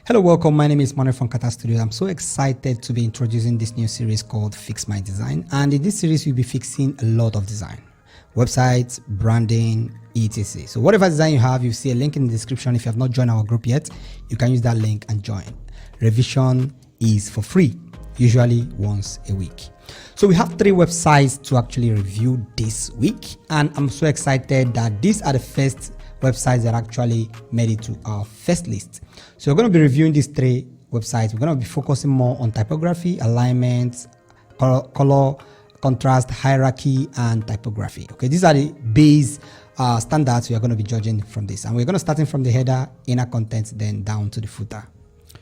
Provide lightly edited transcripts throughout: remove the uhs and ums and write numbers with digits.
Hello, welcome. My name is Manuel from Kata Studio. I'm so excited to be introducing this new series called Fix My Design. And in this series, we'll be fixing a lot of design, websites, branding, etc. So whatever design you have, you see a link in the description. If you have not joined our group yet, you can use that link and join. Revision is for free, usually once a week. So we have 3 websites to actually review this week. And I'm so excited that these are the first websites that actually made it to our first list. So we're going to be reviewing these 3 websites. We're going to be focusing more on typography, alignment, color, contrast, hierarchy, and typography. Okay, these are the base standards we are going to be judging from this. And we're going to start from the header, inner content, then down to the footer.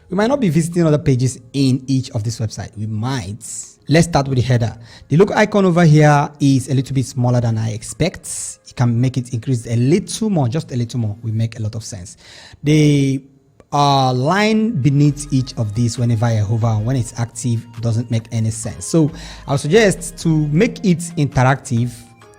We might not be visiting other pages in each of these websites. We might. Let's start with the header. The logo icon over here is a little bit smaller than I expect. You can make it increase a little more, just a little more. Will make a lot of sense. The line beneath each of these, whenever I hover, when it's active, doesn't make any sense. So I'll suggest to make it interactive.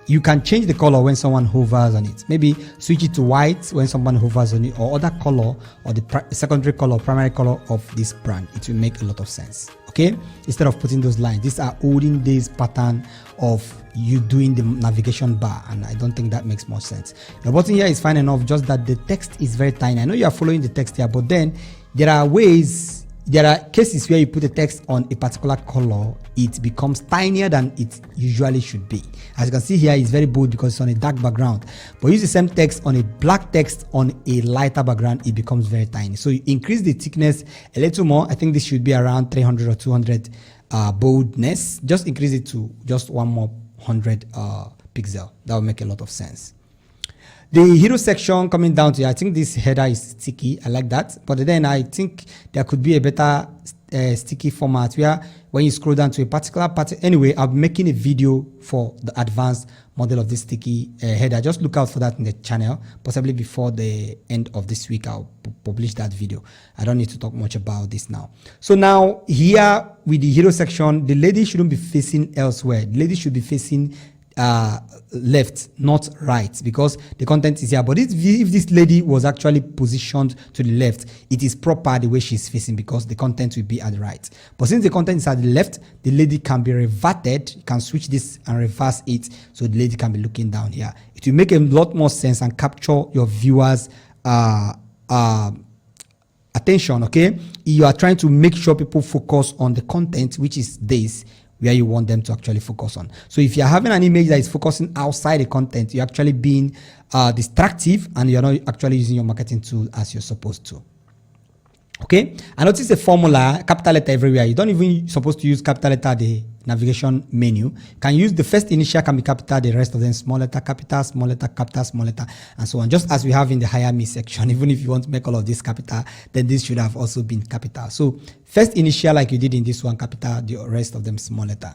You can change the color when someone hovers on it. Maybe switch it to white when someone hovers on it, or other color, or the secondary color, primary color of this brand. It will make a lot of sense. Okay, instead of putting those lines, these are olden days pattern of you doing the navigation bar, and I don't think that makes more sense. The button here is fine enough, just that the text is very tiny. I know you are following the text here, but then there are cases where you put the text on a particular color, it becomes tinier than it usually should be. As you can see here, it's very bold because it's on a dark background. But use the same text on a black text on a lighter background, it becomes very tiny. So you increase the thickness a little more. I think this should be around 300 or 200 boldness. Just increase it to just 100 pixel. That will make a lot of sense. The hero section coming down to here, I think this header is sticky. I like that. But then I think there could be a better sticky format where when you scroll down to a particular part. Anyway, I'm making a video for the advanced model of this sticky header. Just look out for that in the channel. Possibly before the end of this week, I'll publish that video. I don't need to talk much about this now. So now here with the hero section, the lady shouldn't be facing elsewhere. The lady should be facing left, not right, because the content is here. But if this lady was actually positioned to the left, it is proper the way she's facing, because the content will be at the right. But since the content is at the left, the lady can be reverted. You can switch this and reverse it, so the lady can be looking down here. It will make a lot more sense and capture your viewers attention. Okay, you are trying to make sure people focus on the content, which is this, where you want them to actually focus on. So if you're having an image that is focusing outside the content, you're actually being distractive, and you're not actually using your marketing tool as you're supposed to. Okay, I notice the formula, capital letter everywhere. You don't even supposed to use capital letter the navigation menu. Can use the first initial can be capital, the rest of them small letter, capital, small letter, and so on. Just as we have in the hire me section. Even if you want to make all of this capital, then this should have also been capital. So first initial, like you did in this one, capital, the rest of them small letter.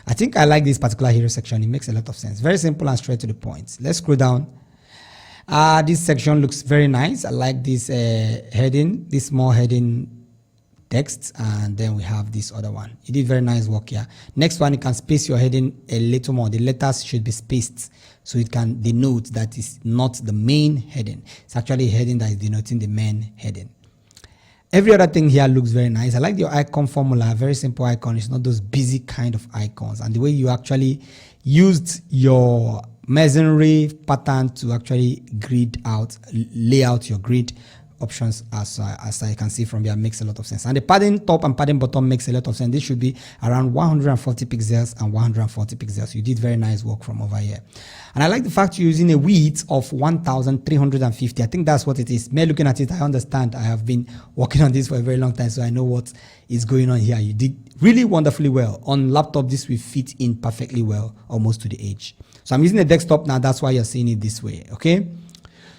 I think I like this particular hero section. It makes a lot of sense. Very simple and straight to the point. Let's scroll down. This section looks very nice. I like this heading, this small heading text, and then we have this other one. You did very nice work here. Next one, you can space your heading a little more. The letters should be spaced so it can denote that it's not the main heading. It's actually a heading that is denoting the main heading. Every other thing here looks very nice. I like your icon formula, very simple icon. It's not those busy kind of icons, and the way you actually used your masonry pattern to actually grid out, lay out your grid options as I can see from here makes a lot of sense. And the padding top and padding bottom makes a lot of sense. This should be around 140 pixels and 140 pixels. You did very nice work from over here. And I like the fact you're using a width of 1350. I think that's what it is. Me looking at it, I understand. I have been working on this for a very long time, so I know what is going on here. You did really wonderfully well. On laptop, this will fit in perfectly well, almost to the edge. So I'm using a desktop now. That's why you're seeing it this way. Okay.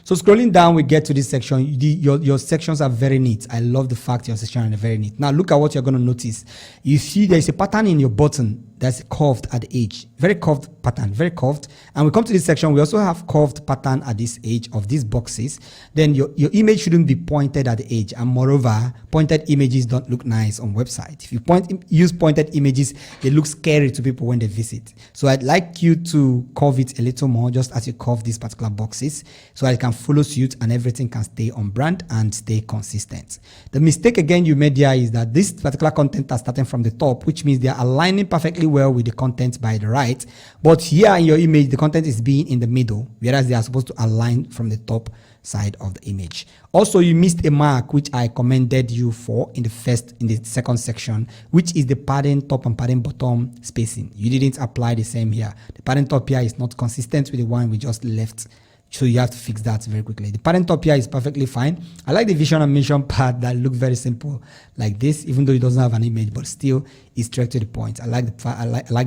So scrolling down, we get to this section. Your sections are very neat. I love the fact your sections are very neat. Now look at what you're going to notice. You see there's a pattern in your button. that's curved at the edge, very curved pattern, very curved. And we come to this section, we also have curved pattern at this edge of these boxes. Then your image shouldn't be pointed at the edge, and moreover, pointed images don't look nice on website. If you use pointed images, they look scary to people when they visit. So I'd like you to curve it a little more, just as you curve these particular boxes, so that it can follow suit and everything can stay on brand and stay consistent. The mistake again you made here is that this particular content are starting from the top, which means they are aligning perfectly well with the content by the right, but here in your image the content is being in the middle, whereas they are supposed to align from the top side of the image. Also, you missed a mark which I commended you for in the second section, which is the padding top and padding bottom spacing. You didn't apply the same here. The padding top here is not consistent with the one we just left, so you have to fix that very quickly. The padding top here is perfectly fine. I like the vision and mission part that look very simple like this, even though it doesn't have an image, but still it's straight to the point. I like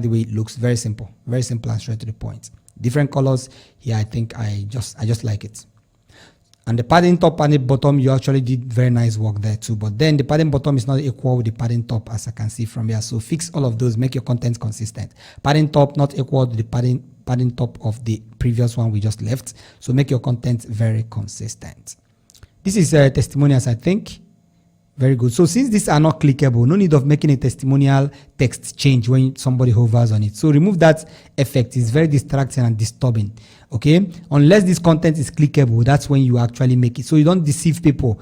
the way it looks, very simple and straight to the point. Different colors here, I think I just like it. And the padding top and the bottom, you actually did very nice work there too. But then the padding bottom is not equal with the padding top, as I can see from here. So fix all of those, make your content consistent. Padding top not equal to the padding top of the previous one we just left. So make your content very consistent. This is testimonials, I think. Very good. So since these are not clickable, no need of making a testimonial text change when somebody hovers on it. So remove that effect. It's very distracting and disturbing. Okay, unless this content is clickable, that's when you actually make it. So you don't deceive people.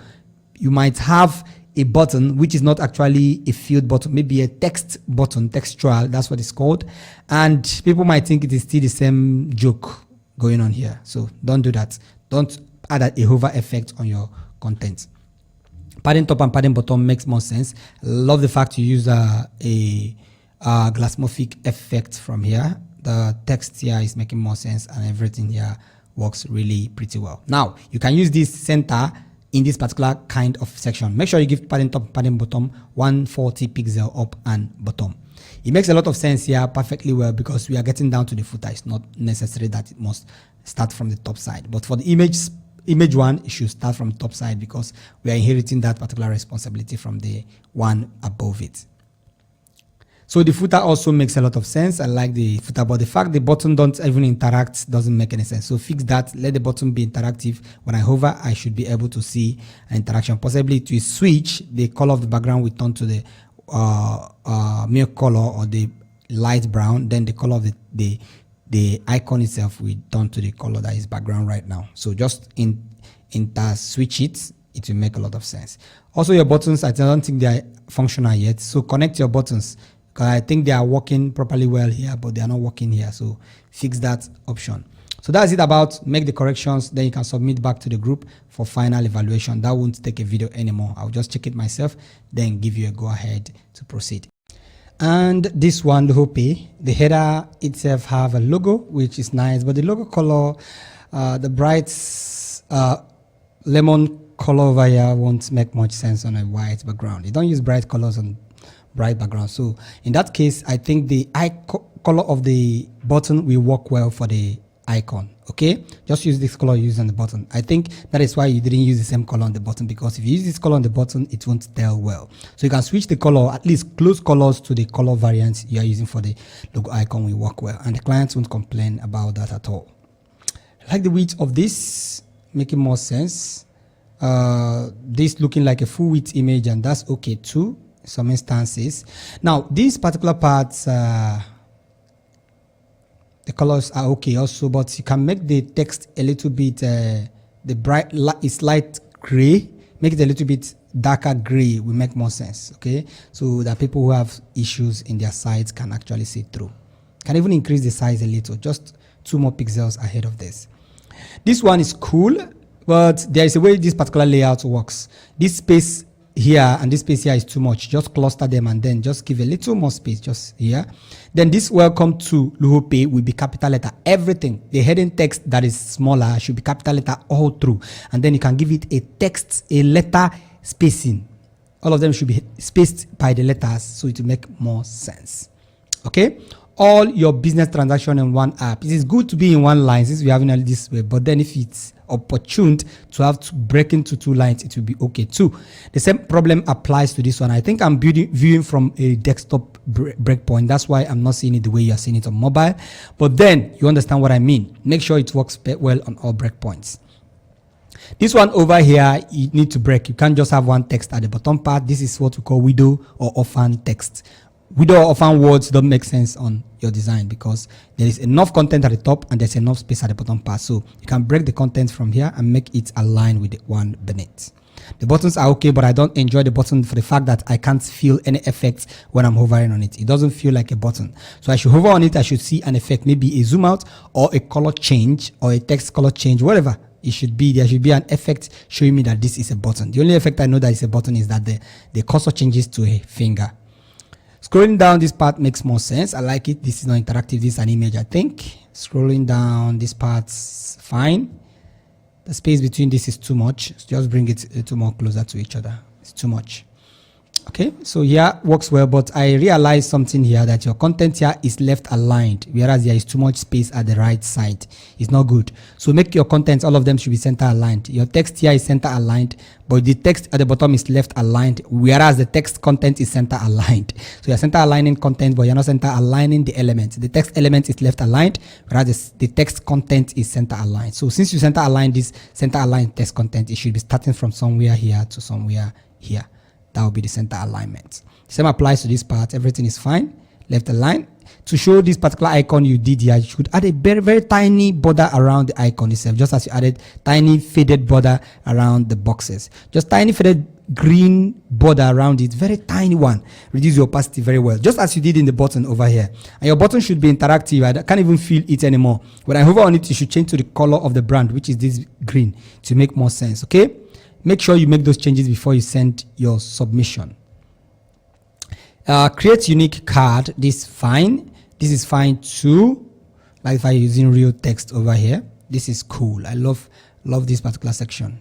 You might have a button which is not actually a field button, maybe a text button, textual, that's what it's called, and people might think it is still the same joke going on here. So don't do that. Don't add a hover effect on your content. Padding top and padding bottom makes more sense. Love the fact you use a glassmorphic effect from here. The text here is making more sense and everything here works really pretty well. Now you can use this center in this particular kind of section. Make sure you give padding top, padding bottom 140 pixel up and bottom. It makes a lot of sense here perfectly well because we are getting down to the footer. It's not necessary that it must start from the top side, but for the image one, it should start from the top side because we are inheriting that particular responsibility from the one above it. So the footer also makes a lot of sense. I like the footer, but the fact the button don't even interact doesn't make any sense. So fix that. Let the button be interactive. When I hover, I should be able to see an interaction. Possibly to switch the color of the background, we turn to the milk color or the light brown. Then the color of the icon itself, we turn to the color that is background right now. So just switch it. It will make a lot of sense. Also, your buttons, I don't think they are functional yet. So connect your buttons. I think they are working properly well here, but they are not working here. So fix that option. So that's it about make the corrections. Then you can submit back to the group for final evaluation. That won't take a video anymore. I'll just check it myself, then give you a go ahead to proceed. And this one, logo pay, the header itself have a logo, which is nice, but the logo color, the bright lemon color over here won't make much sense on a white background. You don't use bright colors on bright background. So in that case, I think the color of the button will work well for the icon. Okay, just use this color used on the button. I think that is why you didn't use the same color on the button, because if you use this color on the button, it won't tell well. So you can switch the color, at least close colors to the color variants you are using for the logo icon will work well, and the clients won't complain about that at all. I like the width of this, making more sense. This looking like a full width image, and that's okay too. Some instances. Now these particular parts, the colors are okay also, but you can make the text a little bit it's light gray, make it a little bit darker gray will make more sense. Okay, so that people who have issues in their sites can actually see through. Can even increase the size a little, just 2 more pixels ahead of this. This one is cool, but there is a way this particular layout works. This space here and this space here is too much. Just cluster them and then just give a little more space just here. Then this welcome to Luhope will be capital letter. Everything, the heading text that is smaller should be capital letter all through. And then you can give it a letter spacing. All of them should be spaced by the letters so it will make more sense. Okay. all your business transaction in one app. It is good to be in one line since we're having it this way, but then if it's opportune to have to break into 2 lines, it will be okay too. The same problem applies to this one. I think I'm viewing from a desktop breakpoint. That's why I'm not seeing it the way you're seeing it on mobile, but then you understand what I mean. Make sure it works well on all breakpoints. This one over here, you need to break. You can't just have one text at the bottom part. This is what we call widow or orphan text. Widow or orphan words don't make sense on your design because there is enough content at the top and there's enough space at the bottom part. So you can break the content from here and make it align with the one beneath. The buttons are okay, but I don't enjoy the button for the fact that I can't feel any effects when I'm hovering on it. It doesn't feel like a button. So I should hover on it. I should see an effect, maybe a zoom out or a color change or a text color change, whatever it should be. There should be an effect showing me that this is a button. The only effect I know that it's a button is that the cursor changes to a finger. Scrolling down this part makes more sense. I like it. This is not interactive. This is an image, I think. Scrolling down this part's fine. The space between this is too much. Just bring it a little more closer to each other. It's too much. Okay, so here works well, but I realized something here, that your content here is left aligned, whereas there is too much space at the right side. It's not good. So make your contents, all of them should be center aligned. Your text here is center aligned, but the text at the bottom is left aligned, whereas the text content is center aligned. So you're center aligning content, but you're not center aligning the elements. The text element is left aligned, whereas the text content is center aligned. So since you center align this center aligned text content, it should be starting from somewhere here to somewhere here. That will be the center alignment. Same applies to this part. Everything is fine. Left align. To show this particular icon you did here, you should add a very, very tiny border around the icon itself, just as you added tiny faded border around the boxes. Just tiny faded green border around it, very tiny one. Reduce your opacity very well, just as you did in the button over here. And your button should be interactive. I can't even feel it anymore. When I hover on it, you should change to the color of the brand, which is this green, to make more sense. Okay, make sure you make those changes before you send your submission. Create unique card. This is fine. This is fine too. Like if I'm using real text over here, this is cool. I love this particular section.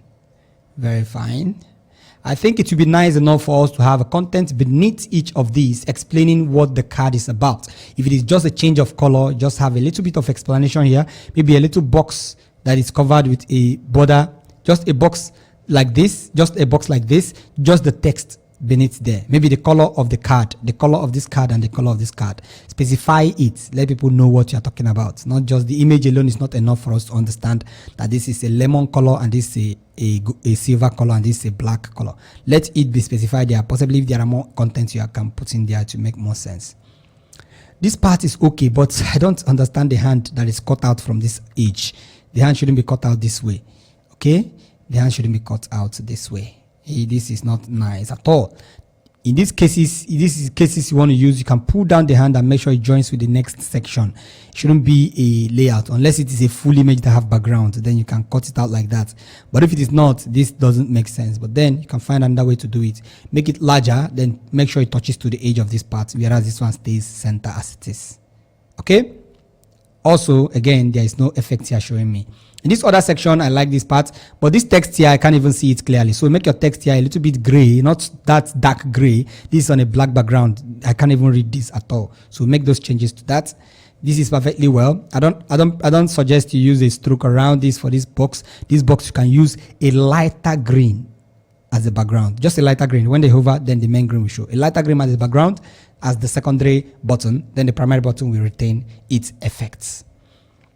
Very fine. I think it would be nice enough for us to have a content beneath each of these explaining what the card is about. If it is just a change of color, just have a little bit of explanation here. Maybe a little box that is covered with a border, just a box like this, just a box like this, just the text beneath there. Maybe the color of the card, the color of this card and the color of this card. Specify it. Let people know what you're talking about. Not just the image alone is not enough for us to understand that this is a lemon color and this is a silver color and this is a black color. Let it be specified there. Possibly if there are more contents you can put in there to make more sense. This part is okay, but I don't understand the hand that is cut out from this edge. The hand shouldn't be cut out this way. Okay? The hand shouldn't be cut out this way. This is not nice at all. In these cases you want to use, you can pull down the hand and make sure it joins with the next section. It shouldn't be a layout unless it is a full image that have background. Then you can cut it out like that. But if it is not, this doesn't make sense. But then you can find another way to do it. Make it larger, then make sure it touches to the edge of this part, whereas this one stays center as it is. Okay? Also, again, there is no effect here showing me. In this other section, I like this part, but this text here, I can't even see it clearly. So make your text here a little bit gray, not that dark gray. This is on a black background. I can't even read this at all. So make those changes to that. This is perfectly well. I don't suggest you use a stroke around this for this box. This box, you can use a lighter green as the background. Just a lighter green. When they hover, then the main green will show. A lighter green as the background, as the secondary button. Then the primary button will retain its effects.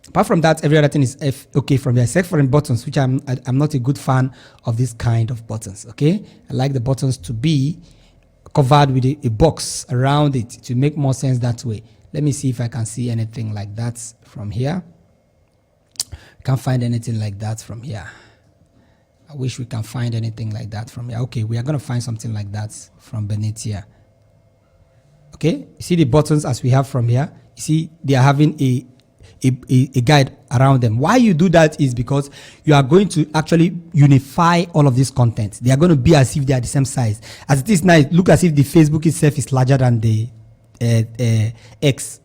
Apart from that, every other thing is okay from there, except for the buttons, which I'm not a good fan of this kind of buttons. Okay, I like the buttons to be covered with a box around it to make more sense that way. Let me see if I can see anything like that from here. Can't find anything like that from here. I wish we can find anything like that from here. Okay, we are going to find something like that from beneath here. Okay, you see the buttons as we have from here. You see they are having a guide around them. Why you do that is because you are going to actually unify all of this content. They are going to be as if they are the same size. As it is now, it looks as if the Facebook itself is larger than the X,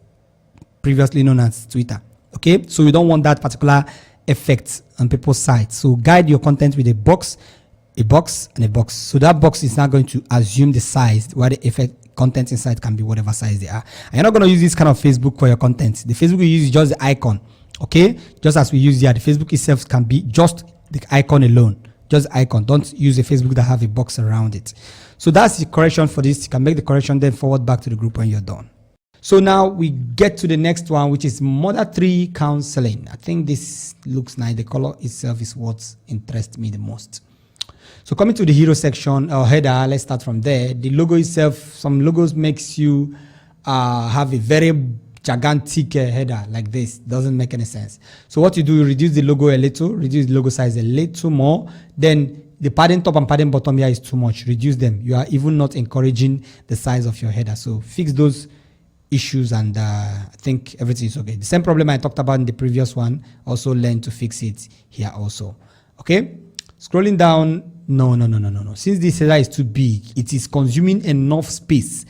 previously known as Twitter. Okay, so you don't want that particular effect on people's side. So guide your content with a box, and a box. So that box is now going to assume the size where the effect content inside can be whatever size they are. And you're not going to use this kind of Facebook for your content. The Facebook you use is just the icon, okay? Just as we use here, the Facebook itself can be just the icon alone, just icon. Don't use a Facebook that have a box around it. So that's the correction for this. You can make the correction, then forward back to the group when you're done. So now we get to the next one, which is Mother 3 counseling. I think this looks nice. The color itself is what interests me the most. So coming to the hero section or header, let's start from there. The logo itself, some logos makes you have a very gigantic header like this. Doesn't make any sense. So what you do, you reduce the logo a little, reduce the logo size a little more. Then the padding top and padding bottom here is too much. Reduce them. You are even not encouraging the size of your header. So fix those issues, and I think everything is okay. The same problem I talked about in the previous one, also learn to fix it here also. Okay, scrolling down. No. Since this header is too big, it is consuming enough space,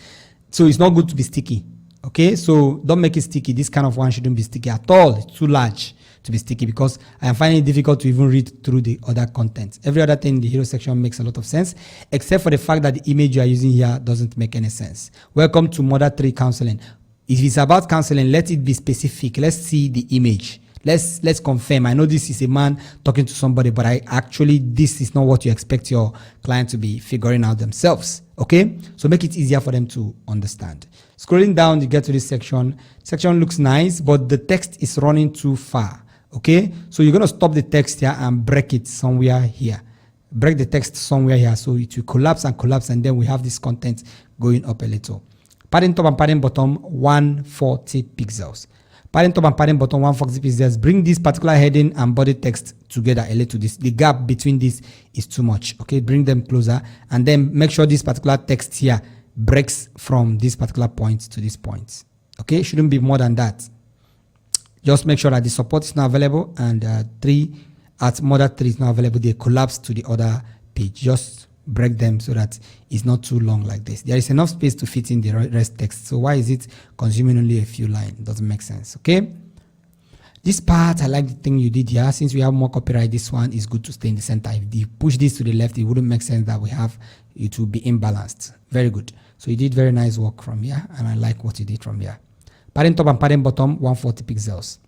so it's not good to be sticky. Okay, so don't make it sticky. This kind of one shouldn't be sticky at all. It's too large to be sticky, because I am finding it difficult to even read through the other content. Every other thing in the hero section makes a lot of sense, except for the fact that the image you are using here doesn't make any sense. Welcome to Mother 3 counseling. If it's about counseling, let it be specific. Let's see the image. Let's confirm. I know this is a man talking to somebody, but this is not what you expect your client to be figuring out themselves. Okay, so make it easier for them to understand. Scrolling down, you get to this section. Section looks nice, but the text is running too far. Okay, so you're going to stop the text here and break it somewhere here. Break the text somewhere here, so it will collapse, and then we have this content going up a little. Padding top and padding bottom 140 pixels. Padding top and padding bottom 140 pixels. Bring this particular heading and body text together a little. The gap between this is too much. Okay, bring them closer, and then make sure this particular text here breaks from this particular point to this point. Okay, shouldn't be more than that. Just make sure that the support is not available, and Mother 3 is not available. They collapse to the other page. Just break them so that it's not too long like this. There is enough space to fit in the rest text. So why is it consuming only a few lines? Doesn't make sense. Okay. This part, I like the thing you did here. Since we have more copyright, this one is good to stay in the center. If you push this to the left, it wouldn't make sense that it will be imbalanced. Very good. So you did very nice work from here, and I like what you did from here. Padding top and padding bottom 140 pixels.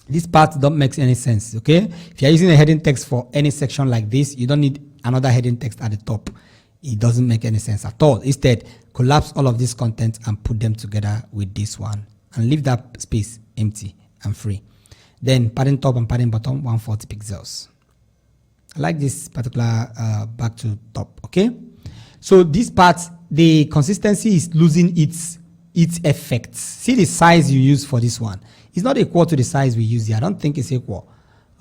This part don't make any sense. Okay, if you're using a heading text for any section like this, you don't need another heading text at the top. It doesn't make any sense at all. Instead, collapse all of this content and put them together with this one, and leave that space empty and free. Then padding top and padding bottom 140 pixels. I like this particular back to top. Okay, so this part, the consistency is losing its effects. See the size you use for this one. It's not equal to the size we use here. I don't think it's equal.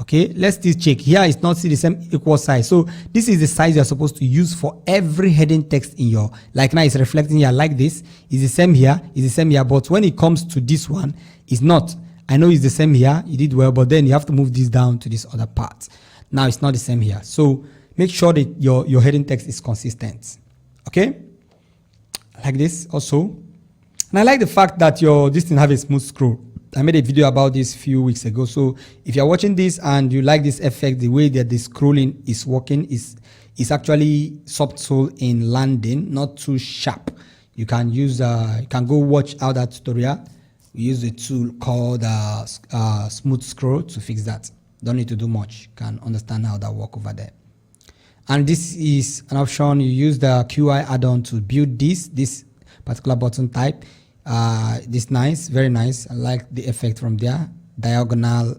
Okay, let's still check. Here it's not see the same equal size. So this is the size you're supposed to use for every heading text in your, like now it's reflecting here like this. It's the same here, it's the same here. But when it comes to this one, it's not. I know it's the same here. You did well, but then you have to move this down to this other part. Now it's not the same here. So make sure that your heading text is consistent. Okay, like this also. And I like the fact that this thing have a smooth scroll. I made a video about this a few weeks ago. So if you're watching this and you like this effect, the way that the scrolling is working is actually subtle in landing, not too sharp. You can use you can go watch out that tutorial. We use a tool called smooth scroll to fix that. Don't need to do much. You can understand how that works over there. And this is an option. You use the QI add-on to build this particular button type. This nice, very nice. I like the effect from there. Diagonal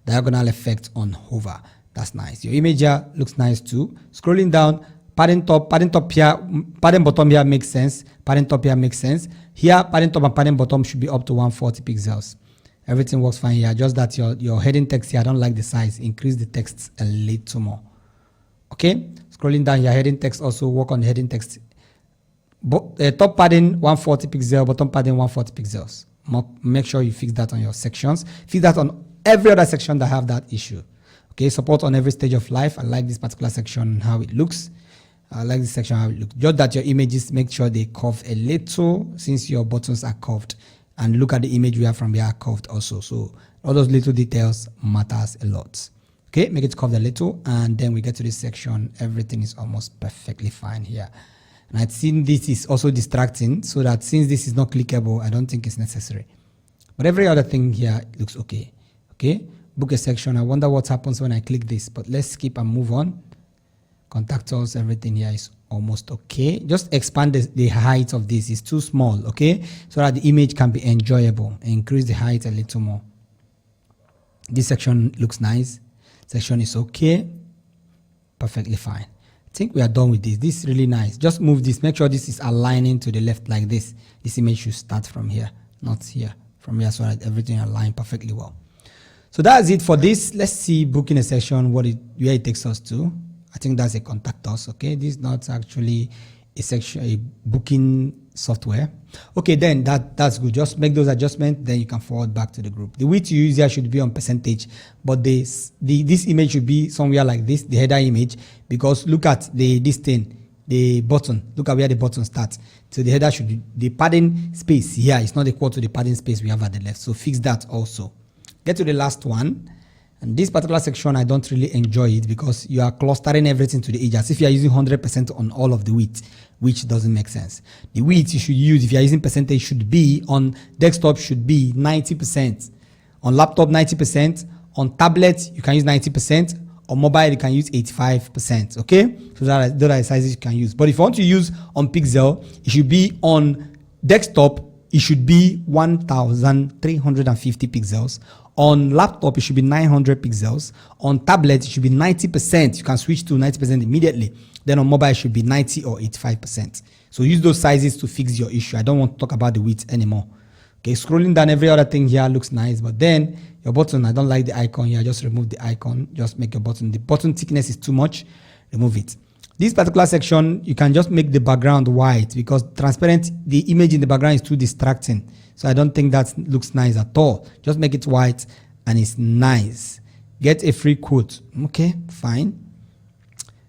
effect on hover. That's nice. Your image here looks nice too. Scrolling down, padding top here, padding bottom here makes sense. Padding top here makes sense. Here, padding top and padding bottom should be up to 140 pixels. Everything works fine here. Just that your heading text here, I don't like the size. Increase the text a little more. Okay. Scrolling down, your heading text also work on the heading text. Top padding 140 pixels, bottom padding 140 pixels. Make sure you fix that on your sections. Fix that on every other section that have that issue. Okay, support on every stage of life. I like this particular section, how it looks. I like this section, how it looks. Just that your images, make sure they curve a little, since your buttons are curved. And look at the image we have from here, curved also. So all those little details matters a lot. Okay, make it curved a little, and then we get to this section. Everything is almost perfectly fine here. And I've seen this is also distracting, so that since this is not clickable, I don't think it's necessary. But every other thing here looks okay. Okay, book a section. I wonder what happens when I click this, but let's skip and move on. Contact us, everything here is almost okay. Just expand the height of this. It's too small, okay, so that the image can be enjoyable. Increase the height a little more. This section looks nice. Section is okay, perfectly fine. I think we are done with this. This is really nice. Just move this. Make sure this is aligning to the left like this. This image should start from here, not here. From here, so that everything aligns perfectly well. So that's it for this. Let's see booking a section, where it takes us to. I think that's a contact us. Okay, this is not actually a section, a booking software. Okay, then that's good. Just make those adjustments, then you can forward back to the group. The width you use here should be on percentage, but this image should be somewhere like this, the header image, because look at this thing, the button. Look at where the button starts. So the header should be, the padding space here is not equal to the padding space we have at the left. So fix that also. Get to the last one. And this particular section, I don't really enjoy it because you are clustering everything to the edge as if you are using 100% on all of the width, which doesn't make sense. The width you should use, if you are using percentage, should be on desktop should be 90%. On laptop, 90%. On tablet, you can use 90%. On mobile, you can use 85%. Okay? So those are the sizes you can use. But if you want to use on pixel, it should be on desktop, it should be 1350 pixels. On laptop, it should be 900 pixels. On tablet, it should be 90%. You can switch to 90% immediately. Then on mobile, it should be 90 or 85%. So use those sizes to fix your issue. I don't want to talk about the width anymore. Okay, scrolling down, every other thing here looks nice, but then your button, I don't like the icon here. Just remove the icon. Just make your button. The button thickness is too much. Remove it. This particular section, you can just make the background white because transparent, the image in the background is too distracting. So I don't think that looks nice at all. Just make it white and it's nice. Get a free quote. Okay, fine.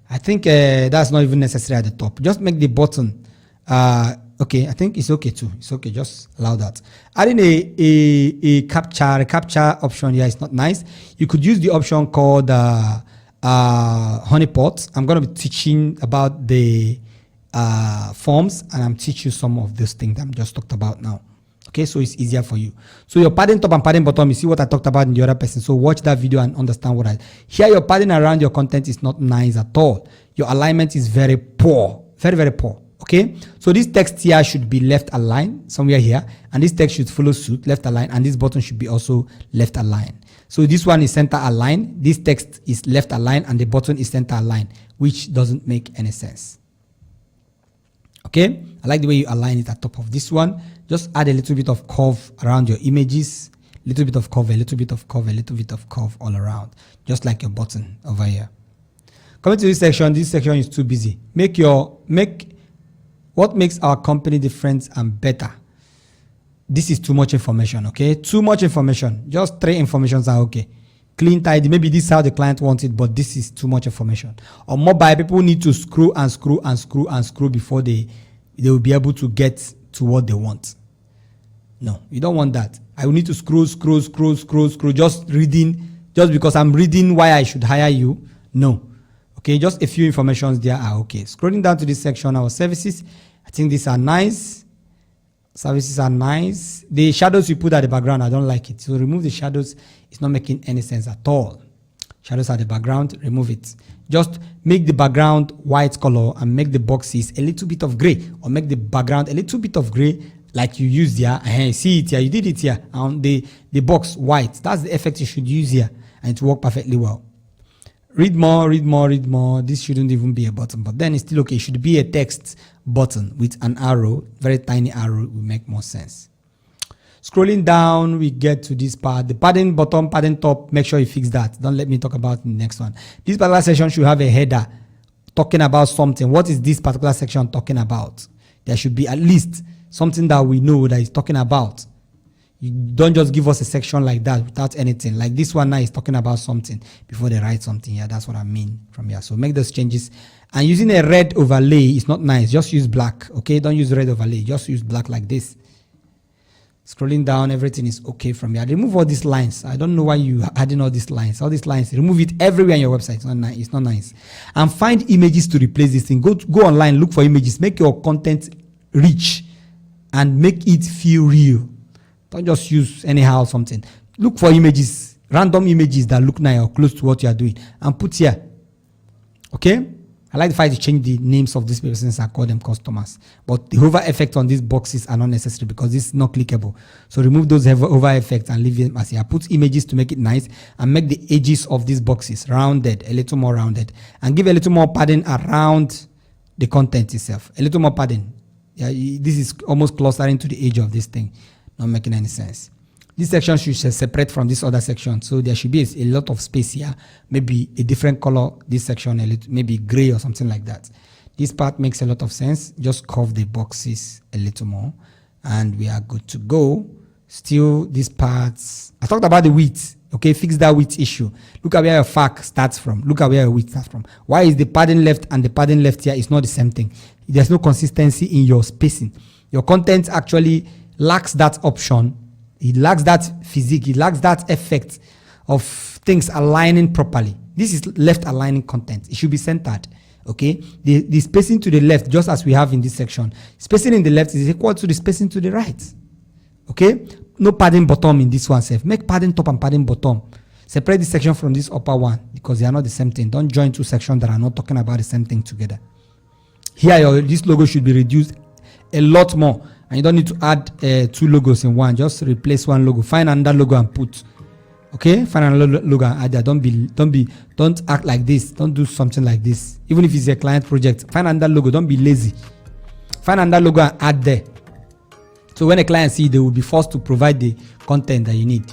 I think that's not even necessary at the top. Just make the button. Okay, I think it's okay too. It's okay, just allow that. Adding a capture option here is not nice. You could use the option called honeypot. I'm going to be teaching about the forms, and I'm teaching you some of those things I'm just talked about now. Okay, so it's easier for you. So your padding top and padding bottom, you see what I talked about in the other person. So watch that video and understand what here your padding around your content is not nice at all. Your alignment is very poor, very, very poor. Okay, so this text here should be left aligned somewhere here, and this text should follow suit, left aligned, and this button should be also left aligned. So this one is center aligned, this text is left aligned, and the button is center aligned, which doesn't make any sense. Okay, I like the way you align it at top of this one. Just add a little bit of curve around your images, little bit of curve, a little bit of curve, a little bit of curve all around, just like your button over here. Coming to this section is too busy. Make what makes our company different and better. This is too much information, okay? Too much information. Just 3 informations are okay. Clean, tidy. Maybe this is how the client wants it, but this is too much information. On mobile, people need to screw and screw and screw and screw before they will be able to get to what they want. No, you don't want that. I will need to scroll, just reading, just because I'm reading why I should hire you. No. Okay, just a few informations there are okay. Scrolling down to this section, our services, I think these are nice. Services are nice. The shadows you put at the background, I don't like it. So remove the shadows. It's not making any sense at all. Shadows at the background, remove it. Just make the background white color and make the boxes a little bit of gray, or make the background a little bit of gray like you used here. See it here, you did it here. And the box white, that's the effect you should use here, and it will work perfectly well. Read more, read more, read more. This shouldn't even be a button, but then it's still okay. It should be a text button with an arrow, very tiny arrow will make more sense. Scrolling down, we get to this part. The padding bottom, padding top, make sure you fix that. Don't let me talk about the next one. This particular section should have a header talking about something. What is this particular section talking about? There should be at least something that we know that is talking about. You don't just give us a section like that without anything. Like this one now is talking about something before they write something here. That's what I mean from here. So make those changes. And using a red overlay is not nice. Just use black, okay? Don't use red overlay. Just use black like this. Scrolling down, everything is okay from here. Remove all these lines. I don't know why you are adding all these lines. All these lines, remove it everywhere on your website. It's not nice. It's not nice. And find images to replace this thing. Go online, look for images. Make your content rich and make it feel real. Don't just use anyhow something. Look for images, random images that look nice or close to what you are doing, and put here. Okay? I like the fact you change the names of these persons and call them customers. But the hover effect on these boxes are not necessary because this is not clickable. So remove those hover effects and leave them as here. Put images to make it nice and make the edges of these boxes rounded, a little more rounded. And give a little more padding around the content itself. A little more padding. Yeah, this is almost clustering to the edge of this thing. Not making any sense. This section should separate from this other section, so there should be a lot of space here, maybe a different color, this section a little, maybe gray or something like that. This part makes a lot of sense. Just curve the boxes a little more and we are good to go. Still, these parts, I talked about the width. Okay, fix that width issue. Look at where your FAQ starts from. Look at where your width starts from. Why is the padding left and the padding left here is not the same thing? There's no consistency in your spacing. Your content actually lacks that option. It lacks that physique. It lacks that effect of things aligning properly. This is left aligning content. It should be centered. Okay. The spacing to the left, just as we have in this section, spacing in the left is equal to the spacing to the right. Okay. No padding bottom in this one. Self. Make padding top and padding bottom. Separate this section from this upper one because they are not the same thing. Don't join two sections that are not talking about the same thing together. Here, this logo should be reduced a lot more. And you don't need to add two logos in one. Just replace one logo. Find another logo and put. Okay, find another logo and add that. Don't act like this. Don't do something like this. Even if it's a client project, find another logo. Don't be lazy. Find another logo and add there. So when a client sees, they will be forced to provide the content that you need.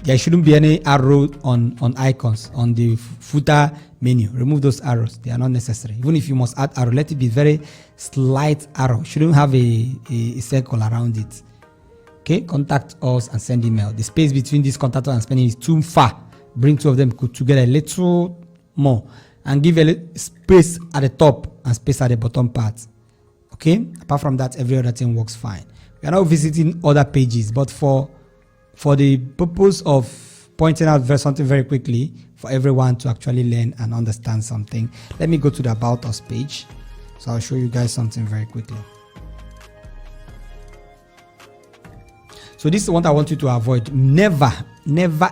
There shouldn't be any arrow on icons on the footer menu. Remove those arrows. They are not necessary. Even if you must add arrow, let it be very slight arrow. Shouldn't have a circle around it. Okay, contact us and send email. The space between this contact us and spending is too far. Bring two of them together a little more and give a little space at the top and space at the bottom part. Okay, apart from that, every other thing works fine. We are now visiting other pages, but for the purpose of pointing out something very quickly for everyone to actually learn and understand something, let me go to the About Us page. So I'll show you guys something very quickly. So this is what I want you to avoid. Never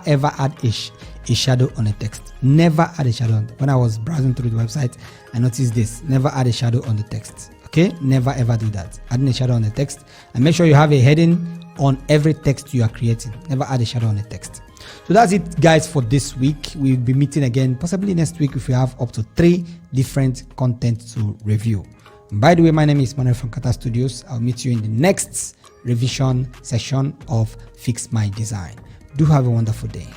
ever add a shadow on a text. Never add a shadow. When I was browsing through the website, I noticed this. Never add a shadow on the text. Okay, never ever do that. Adding a shadow on the text, and make sure you have a heading on every text you are creating. Never add a shadow on a text. So that's it, guys, for this week. We'll be meeting again possibly next week if we have up to 3 different content to review. And by the way, my name is Manuel from Kata Studios. I'll meet you in the next revision session of Fix My Design. Do have a wonderful day.